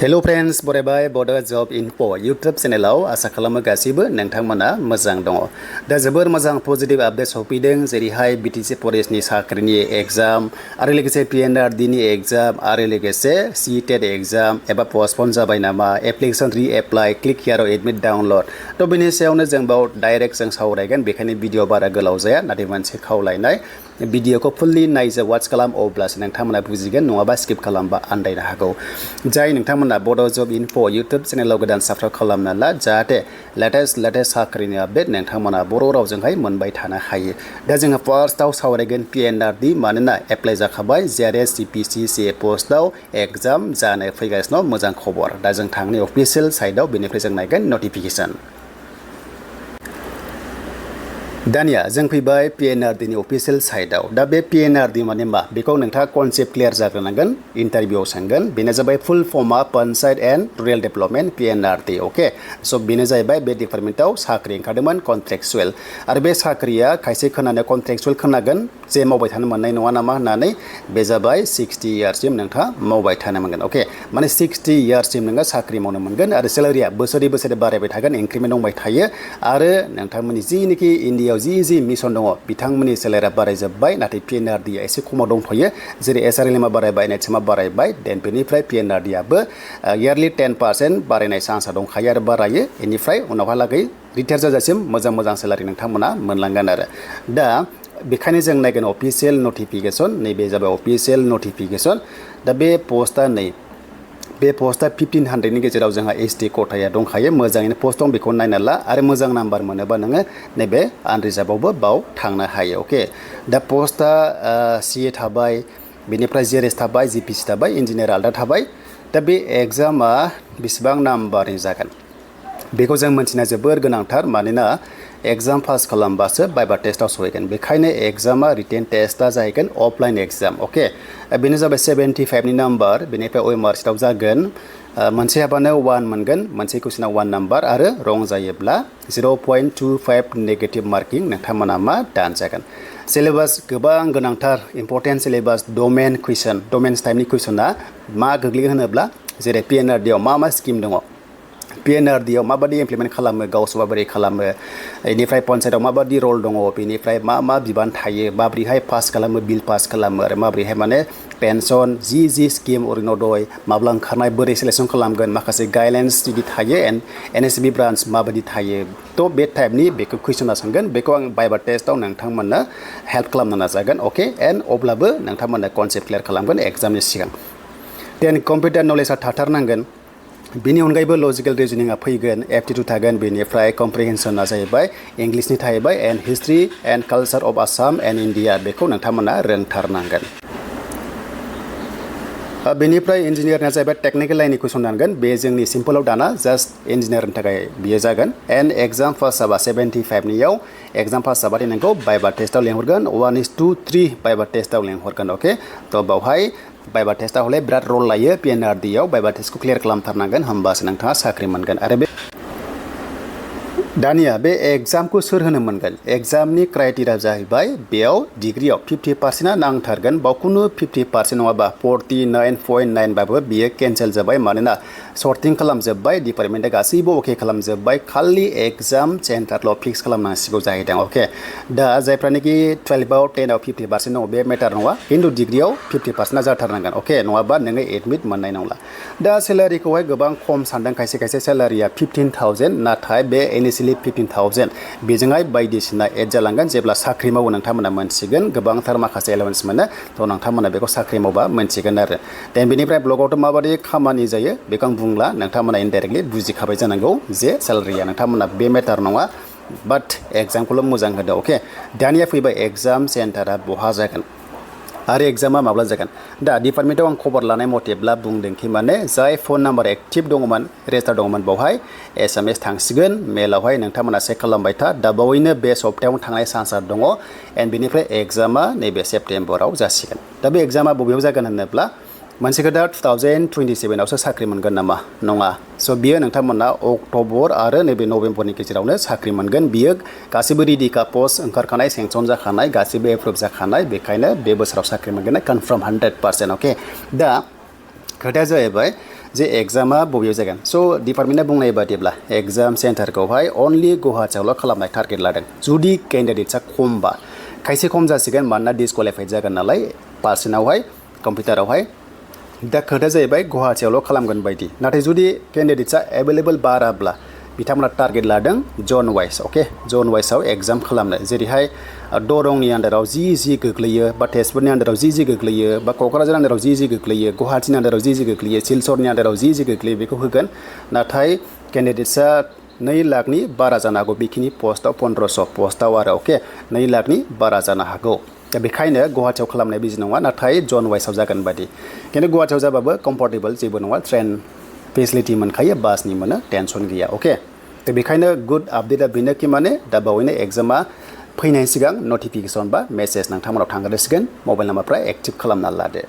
hello friends बरायबाय बड जब info YouTube चेनेलाव आसा खालामो गासिबो नोंथांमोना मोजां दङ दा जोबोर मोजां पजिटिव आपडेट सफैदों जेरैहाय बीटीसी फरेस्टनि साख्रिनि एग्जाम आरो लोगोसे PNRD नि एग्जाम आरो लोगोसे CTET एग्जाम एबा पस्टपन जाबाय नामा एप्लिकेशन रि एप्लाइ क्लिक हियार एडमिट डाउनलोड तो बेनि सायावनो जों बाव डाइरेक्ट जों सावरायगोन बेखायनो भिडिअ बारा गोलाव जाया नाथाय मोनसे खावलायनाय भिडिअखौ फुल्लि नायजा वाच खालाम अब्लासो नोंथांमोना बुजिगोन नङाबा स्किप खालामबा आन्दायनो हागौ जाय नोंथांमोना बड जब इनफो यूट्यूब चेनेलाव गोदान साबस्क्राइब खालामना ला जाहाथे लेटेस्ट साख्रिनि आपडेट नोंथांमोना बर' रावजोंहाय मोनबाय थानो हायो दा जोङो फार्स्टआव सावरायगोन PNRD मानोना एप्लाइ जाखाबाय JRS CPC CA पोस्टआव एग्जाम जानो फैगासिनो मोजां खबर दा जों थांनि अफिशियेल साइटआव बेनिफ्राय जों नायगोन नटिफिकेशन दानिया जों फैबाय PNRD नि अफिशियेल साइटआव दा बे PNRD माने मा बेखौ नोंथाङा कनसेप्ट क्लियर जाग्रोनांगोन इन्टारभिउआव सोंगोन बेनो जाबाय फुल फर्मआ panchayat and rural development PNRD अके स' बेनो जाहैबाय बे डिपार्टमेन्टआव साख्रि ओंखारदोंमोन कन्ट्रेक्चुएल आरो बे साख्रिया खायसे खोनानो कन्ट्रेक्चुएल खोनागोन जे मावबाय थानो मोननाय नङा नामा होननानै बे जाबाय 60 इयार्ससिम नोंथाङा मावबाय थानो मोनगोन अके माने 60 इयार्ससिम नोङो साख्रि मावनो मोनगोन आरो सेलारिया बोसोरै बारायबाय थागोन इंक्रिमेन्ट दंबाय थायो आरो नोंथांमोननि जिनिखि इन्डियायाव जि मिशन दङ बिथांमोननि सेलारिया बारायजोब्बाय नाथाय PNRD आ एसे खमाव दंथ'यो जेरै SRLM आ बारायबाय NHM आ बारायबाय देन बेनिफ्राय PNRD आबो इयारलि 10% बारायनाय चान्सआ दंखायो आरो बारायो बेनिफ्राय उनावहालागै रिटायार जाजासिम मोजां सेलारि नोंथांमोना मोनलांगोन आरो दा बेखायनो जों नायगोन अफिशियेल नटिफिकेशन नैबे जाबाय अफिशियेल नटिफिकेशन दा बे पोस्टआ बे पोस्टआ 1500 नि गेजेराव जोंहा ST कोटाया दंखायो मोजाङैनो पोस्ट दं बेखौ नायना ला आरो मोजां नाम्बार मोनोबा नोङो नैबे आनरिजार्भआवबो बाव थांनो हायो अके दा पोस्टआ CA थाबाय बेनिफ्राय JRS थाबाय GPC थाबाय इन्जिनियार आलदा थाबाय दा बे एग्जामा बेसेबां नाम्बारनि जागोन बेखौ जों मिन्थिना जोबोर गोनांथार मानोना एग्जाम पास खालामबासो भाइभा टेस्टआव सहैगोन बेखायनो एग्जामा रिटेन टेस्टआ जाहैगोन अफलाइन एग्जाम अके बेनो जाबाय 75 नि नाम्बार बेनिफ्राय OMR शीटआव जागोन मोनसे हाबानो 1 मोनगोन मोनसे कुइसनाव 1 नाम्बार आरो रं जायोब्ला 0.25 नेगेटिभ मार्किं नोंथांमोना मा दानजागोन सिलेबास गोबां गोनांथार इम्पर्टेन्ट सिलेबास डमेन कुइसन डमेन्स टाइपनि कुइसना मा गोग्लैगोन होनोब्ला जेरै PNRD आव मा स्किम दङ PNRD आव माबादि इमप्लिमेन्ट खालामो गावसोर बोरै खालामो बेनिफ्राय पन्चायतआव माबादि रल दङ बेनिफ्राय मा बिबान थायो माबोरैहाय पास खालामो बिल पास खालामो आरो माबोरैहाय माने पेन्सन जि स्किम अरुणोदय माब्ला ओंखारनाय बोरै सिलेक्सन खालामगोन माखासे गाइडलाइन्स जुदि थायो NSB ब्रान्च माबादि थायो थ' बे टाइपनि बेखौ कुइसना सोंगोन बेखौ आं भाइभा टेस्टआव नोंथांमोननो हेल्प खालामनो नाजागोन अके एन्ड अब्लाबो नोंथांमोननो कनसेप्ट क्लियार खालामगोन एग्जामनि सिगां देन कम्पिउटार नलेजआ थाथारनांगोन बेनि अनगायैबो लजिकेल रिजनिंआ फैगोन एप्टिट्युड थागोन बेनिफ्राय कम्प्रिहेन्सनआ जाहैबाय इंलिशनि थाहैबाय and history and culture of Assam and India बेखौ नोंथांमोना रोंथारनांगोन बेनिफ्राय इन्जिनियारना जाहैबाय टेक्निकेल लाइननि कुइसन दानगोन बे जोंनि सिम्पलाव दाना जास्ट इन्जिनियारनि थाखाय बियो जागोन एन्ड एग्जाम पास जाबा 75 नियाव एग्जाम पास जाबाथाय नोंखौ भाइभा टेस्टआव लेंहरगोन 1:3 भाइभा टेस्टआव लेंहरगोन अके थ' बावहाय भाइभा टेस्टआ हले बिराद रल लायो PNRD आव भाइभा टेस्टखौ क्लियार खालामथारनांगोन होमबासो नोंथाङा साख्रि मोनगोन आरो बे दानिया बे एग्जामखौ सोर होनो मोनगोन एग्जामनि क्राइटेरिया जाहैबाय बेयाव डिग्रियाव 50% नांथारगोन बावखुनु 50% नङाबा 49.9 बाबो बियो केन्सेल जाबाय मानोना सर्टिं खालामजोब्बाय डिपार्टमेन्टआ गासैबो अके खालामजोब्बाय खालि एग्जाम सेन्टारल' फिक्स खालामनांसिगौ जाहैदों अके दा जायफ्रानोखि 12आव 10आव 50% दङ बे मेटार नङा खिन्थु डिग्रियाव 50% जाथारनांगोन अके नङाबा नोङो एडमिट मोननाय नंला दा सेलारिखौहाय गोबां खम सानदों खायसे सेलारिया 15,000 नाथाय बे इनिशियेलि 15,000 बेजोंहाय बायदिसिना एड जालांगोन जेब्ला साख्रि मावो नोंथांमोना मोनसिगोन गोबांथार माखासे एलाउन्स मोनो थ' नोंथांमोना बेखौ साख्रि मावबा मोनसिगोन आरो देन बेनिफ्राय ब्लगावथ' माबादि खामानि जायो बेखौ आं बुंला नोंथांमोना इनडाइरेक्टलि बुजिखाबाय जानांगौ जे सेलारिया नोंथांमोना बे मेटार नङा बाट एग्जामखौल' मोजां होदो अके दानिया फैबाय एग्जाम सेन्टारा बहा जागोन आरो एग्जामा माब्ला जागोन दा डिपार्टमेन्टआव आं खबर लानाय मथेब्ला बुंदोंखि माने जाय फन नाम्बार एक्टिभ दङमोन रेजिस्टार दङमोन बावहाय SMS थांसिगोन मेलावहाय नोंथांमोना चेक खालामबाय था दा बावैनो बे सप्तायावनो थांनाय चान्सआ दङ एन्ड बेनिफ्राय एग्जामा नैबे सेप्तेम्बराव जासिगोन दा बे एग्जामा बबेयाव जागोन होनोब्ला मोनसे खोथा 2027 आवसो साख्रि मोनगोन नामा नङा स' बियो नोंथांमोना अक्ट'बर आरो नैबे नभेम्बरनि गेजेरावनो साख्रि मोनगोन बियो गासिबो रेडिखा पस्ट ओंखारखानाय सेंक्सन जाखानाय गासिबो एप्रुभ जाखानाय बेखायनो बे बोसोराव साख्रि मोनगोन कनफार्म 100% अके दा खोथाया जाहैबाय जे एग्जामा बबेयाव जागोन स' डिपार्टमेन्टआ बुंनाय बादिब्ला एग्जाम सेन्टारखौहाय अनलि गुवाहाटियावल' खालामनाय टारगेट लादों जुदि केन्डिडेट्सआ खमबा खायसे खम जासिगोन मानोना डिसक्वालिफाइड जागोन नालाय पार्सेन्टआवहाय कम्पिउटारावहाय दा खोथाया जाहैबाय गुवाहाटियावल' खालामगोन बायदि नाथाय जुदि केन्डिडेट्सआ एभेलेबल बाराब्ला बिथांमोना टारगेट लादों जन वाइज अके जन वाइजआव एग्जाम खालामनो जेरैहाय दरंनि आन्दाराव जि गोग्लैयो बा तेजपुरनि आन्दाराव जि गोग्लैयो बा क'क्राझार आन्दाराव जि गोग्लैयो गुवाहाटिनि आन्दाराव जि गोग्लैयो सिलचरनि आन्दाराव जि गोग्लैयो बेखौ होगोन नाथाय केन्डिडेट्सआ 2 लाखनि बारा जानो हागौ बेखिनि पस्टआव 1500 पस्टआव आरो अके 2 लाखनि बारा जानो हागौ दा बेखायनो गुवाहाटियाव खालामनाय बिदि नङा नाथाय जन वाइजआव जागोन बायदि खिन्थु गुवाहाटियाव जाबाबो कम्फर्टेबल जेबो नङा ट्रेन फेसिलिटि मोनखायो बासनि मोनो टेनसन गैया अके दा बेखायनो गुड आपडेटआ बेनो कि माने दा बावैनो एग्जामा फैनायनि सिगां नटिफिकेसन बा मेसेज नोंथांमोनाव थांग्रोसिगोन मबाइल नाम्बारफ्रा एक्टिभ खालामना लादो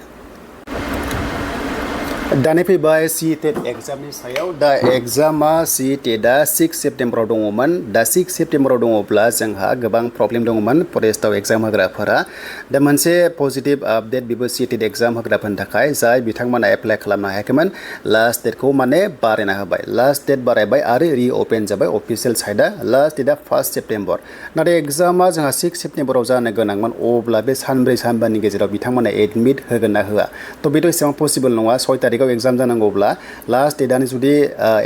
दानि फैबाय CTET एग्जामनि सायाव दा एग्जामा CTETआ 6 सेप्टेम्बराव दङमोन दा 6 सेप्टेम्बराव दङब्ला जोंहा गोबां प्रब्लेम दङमोन फरेस्टआव एग्जाम होग्राफोरा दा मोनसे पजिटिभ आपडेट बेबो CTET एग्जाम होग्राफोरनि थाखाय जाय बिथांमोना एप्लाइ खालामनो हायाखैमोन लास्ट डेटखौ माने बारायना होबाय लास्ट डेट बारायबाय आरो रिअपेन जाबाय अफिसियेल साइटआ लास्ट डेटआ 1 सेप्टेम्बर नाथाय एग्जामा जोंहा 6 सेप्टेम्बराव जानो गोनांमोन अब्ला बे सानब्रै सानबानि गेजेराव बिथांमोना एडमिट होगोन ना होआ थ' बेथ' एसेबां पसिबल नङा 6 तारिखआव एग्जाम जानांगौब्ला लास्ट डेटआनो जुदि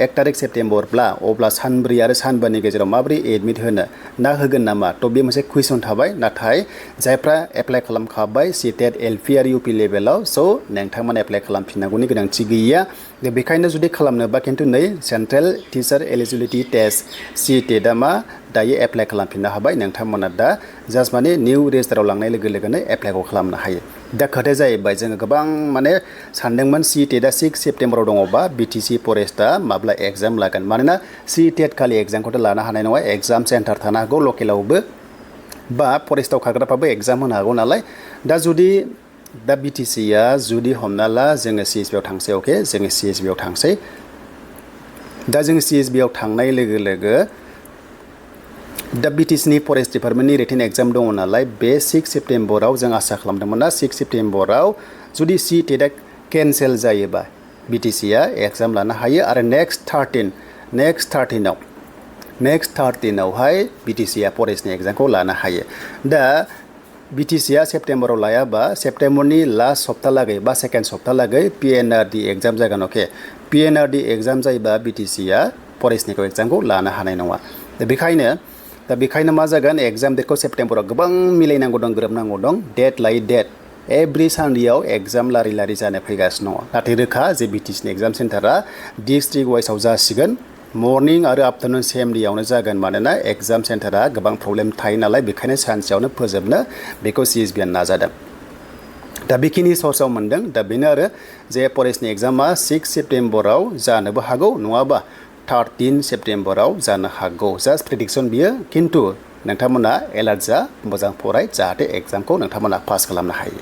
1 तारिख सेप्टेम्बरब्ला अब्ला सानब्रै आरो सानबानि गेजेराव माबोरै एडमिट होनो ना होगोन नामा थ' बे मोनसे कुइसन थाबाय नाथाय जायफ्रा एप्लाइ खालामखाबाय CTET LP आरो UP लेभेलाव स' नोंथांमोना एप्लाइ खालामफिननांगौनि गोनांथि गैया बेखायनो जुदि खालामनोबा खिन्थु नै सेन्ट्रेल टिचार एलिजिबिलिटि टेस्ट CTETआ मा दायो एप्लाइ खालामफिननो हाबाय नोंथांमोना दा जास्ट माने निउ रेजिस्टाराव लांनाय लोगो लोगोनो एप्लाइखौ खालामनो हायो दा खोथाया जाहैबाय जोङो गोबां माने सानदोंमोन CTETआ 6 सेप्टेम्बराव दङबा BTC फरेस्टआ माब्ला एग्जाम लागोन मानोना CTET खालि एग्जामखौथ' लानो हानाय नङा एग्जाम सेन्टार थानो हागौ लकेलावबो बा फरेस्टआव खाग्राफ्राबो एग्जाम होनो हागौ नालाय दा जुदि दा BTCआ जुदि हमना ला जोङो CSBआव थांसै अके जोङो CSBआव थांसै दा जोङो CSBआव थांनाय लोगो लोगो दा BTCनि फरेस्ट डिपार्टमेन्टनि रिटेन एग्जाम दङ नालाय बे 6 सेप्टेम्बराव जों आसा खालामदोंमोन ना 6 सेप्टेम्बराव जुदि CTETआ केन्सेल जायोबा BTCआ एग्जाम लानो हायो आरो नेक्स्ट 13आवहाय BTCआ फरेस्टनि एग्जामखौ लानो हायो दा BTCआ सेप्टेम्बराव लायाबा सेप्टेम्बरनि लास्ट सप्ताहालागै बा सेकेन्ड सप्ताहालागै PNRD एग्जाम जागोन अके PNRD एग्जाम जायोबा BTCआ फरेस्टनिखौ एग्जामखौ लानो हानाय नङा दा बेखायनो मा जागोन एग्जाम डेटखौ सेप्टेम्बराव गोबां मिलायनांगौ दं गोरोबनांगौ दं डेट लायै डेट एभ्रि सानडेआव एग्जाम लारि जानो फैगासिनो दङ नाथाय रोखा जे BTCनि एग्जाम सेन्टारा डिस्ट्रिक्ट वाइजआव जासिगोन मर्निं आरो आफ्टारनुन सेम डेआवनो जागोन मानोना एग्जाम सेन्टारा गोबां प्रब्लेम थायो नालाय बेखायनो सानसेयावनो फोजोबनो बेखौ CSBआ नाजादों दा बेखिनि सर्सआव मोनदों दा बेनो आरो जे फरेस्टनि एग्जामा 6 सेप्टेम्बराव जानोबो हागौ नङाबा 13 सेप्टेम्बराव जानो हागौ जास्ट प्रेडिक्सन बियो खिन्थु नोंथांमोना एलार्ट जा मोजां फराय जाहाथे एग्जामखौ नोंथांमोना पास खालामनो हायो